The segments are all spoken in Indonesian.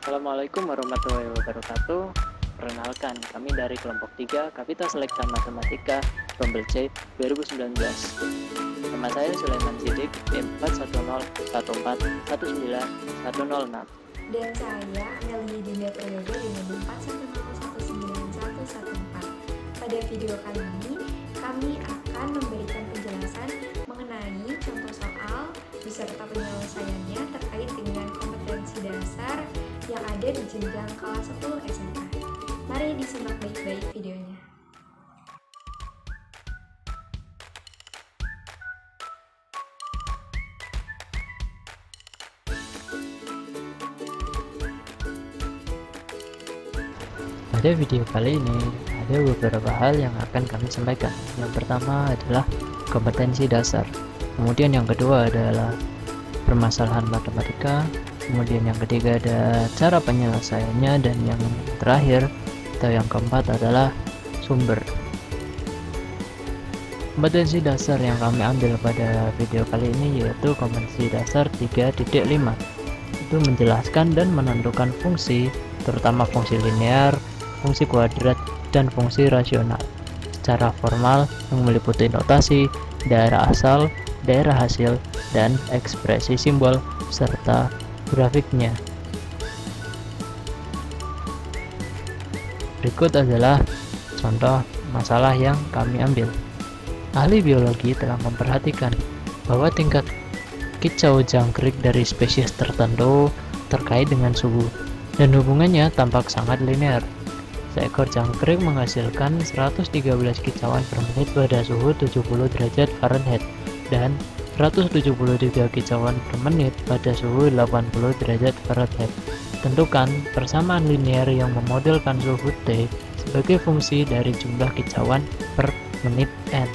Assalamualaikum warahmatullahi wabarakatuh. Perkenalkan, kami dari kelompok 3 Kapita Selekta Matematika Rombel C 2019. Nama saya Sulaiman Sidik, B41014191006. Dan saya Amelia Dinda Prayoga dengan B410191114. Pada video kali ini, kami akan memberikan penjelasan mengenai contoh soal beserta penyelesaiannya terkait dengan kompetensi dasar yang ada di jenjang kelas 10 SMA. Mari disimak baik-baik videonya. Pada video kali ini, ada beberapa hal yang akan kami sampaikan. Yang pertama adalah kompetensi dasar. Kemudian yang kedua adalah permasalahan matematika. Kemudian yang ketiga ada cara penyelesaiannya, dan yang terakhir atau yang keempat adalah sumber. Kompetensi dasar yang kami ambil pada video kali ini yaitu kompetensi dasar 3.5. Itu menjelaskan dan menentukan fungsi, terutama fungsi linear, fungsi kuadrat, dan fungsi rasional secara formal yang meliputi notasi, daerah asal, daerah hasil, dan ekspresi simbol serta grafiknya. Berikut adalah contoh masalah yang kami ambil. Ahli biologi telah memperhatikan bahwa tingkat kicau jangkrik dari spesies tertentu terkait dengan suhu, dan hubungannya tampak sangat linear. Seekor jangkrik menghasilkan 113 kicauan per menit pada suhu 70 derajat Fahrenheit dan 173 kicauan per menit pada suhu 80 derajat Fahrenheit. Tentukan persamaan linear yang memodelkan suhu T sebagai fungsi dari jumlah kicauan per menit N.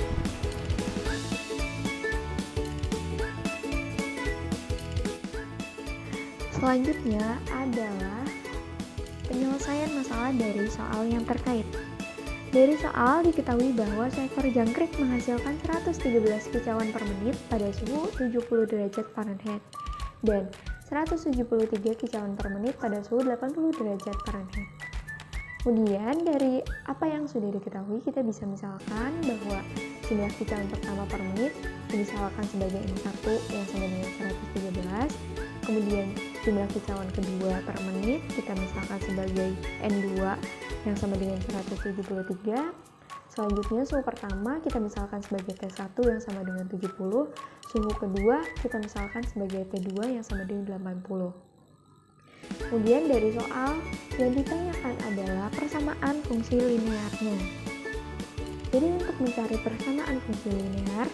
Selanjutnya adalah penyelesaian masalah dari soal yang terkait. Dari soal diketahui bahwa seekor jangkrik menghasilkan 113 kicauan per menit pada suhu 70 derajat Fahrenheit dan 173 kicauan per menit pada suhu 80 derajat Fahrenheit. Kemudian dari apa yang sudah diketahui, kita bisa misalkan bahwa jumlah kicauan pertama per menit misalkan sebagai N1 yang sama dengan 113. Kemudian jumlah kicauan kedua per menit kita misalkan sebagai N2 yang sama dengan 173. Selanjutnya suhu pertama kita misalkan sebagai T1 yang sama dengan 70. Suhu kedua kita misalkan sebagai T2 yang sama dengan 80. Kemudian dari soal yang ditanyakan adalah persamaan fungsi linearnya. Jadi untuk mencari persamaan fungsi linear,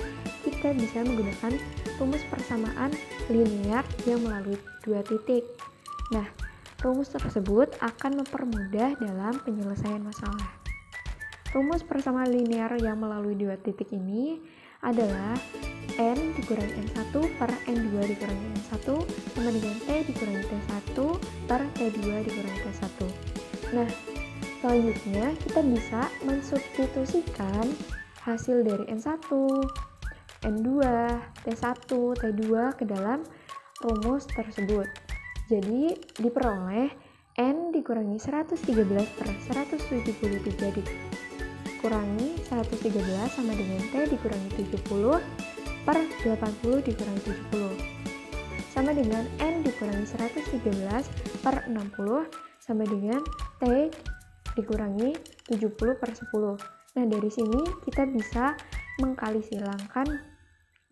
kita bisa menggunakan rumus persamaan linear yang melalui dua titik. Nah, rumus tersebut akan mempermudah dalam penyelesaian masalah. Rumus persamaan linear yang melalui dua titik ini adalah N dikurangi N1 per N2 dikurangi N1 sama dengan T dikurangi T1 per T2 dikurangi T1. Nah, selanjutnya kita bisa mensubstitusikan hasil dari N1, N2, T1, T2 ke dalam rumus tersebut. Jadi diperoleh N dikurangi 113 per 173 dikurangi 113 sama dengan T dikurangi 70 per 80 dikurangi 70 sama dengan N dikurangi 113 per 60 sama dengan T dikurangi 70 per 10. Nah, dari sini kita bisa mengkali silangkan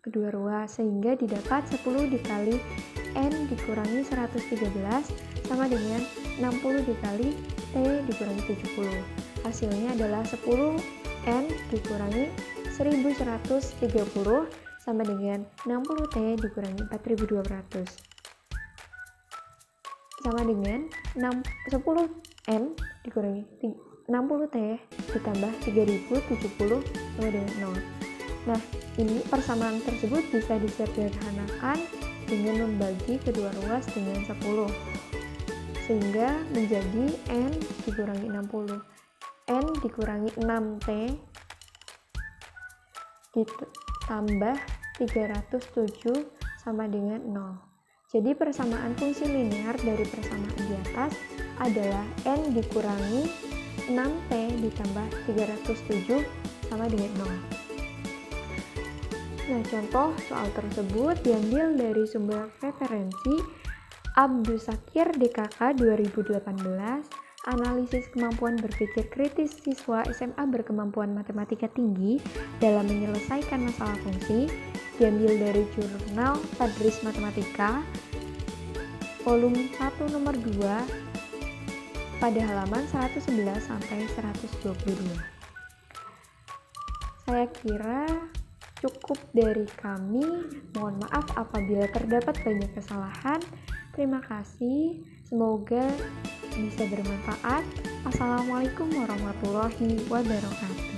kedua ruas sehingga didapat 10 dikali N dikurangi 113 sama dengan 60 dikali T dikurangi 70. Hasilnya adalah 10 N dikurangi 1130 sama dengan 60 T dikurangi 4200 sama dengan 10 N dikurangi 60 T ditambah 3070 sama dengan 0. Nah, ini persamaan tersebut bisa disederhanakan dengan membagi kedua ruas dengan 10 sehingga menjadi N dikurangi 60. N dikurangi 6T ditambah 307 sama dengan 0. Jadi persamaan fungsi linear dari persamaan di atas adalah N dikurangi 6T ditambah 307 sama dengan 0. Nah, contoh soal tersebut diambil dari sumber referensi Abdus Sakir DKK 2018, analisis kemampuan berpikir kritis siswa SMA berkemampuan matematika tinggi dalam menyelesaikan masalah fungsi, diambil dari jurnal Tadris Matematika, volume 1 nomor 2, pada halaman 111 sampai 122. Saya kira cukup dari kami. Mohon maaf apabila terdapat banyak kesalahan. Terima kasih. Semoga bisa bermanfaat. Assalamualaikum warahmatullahi wabarakatuh.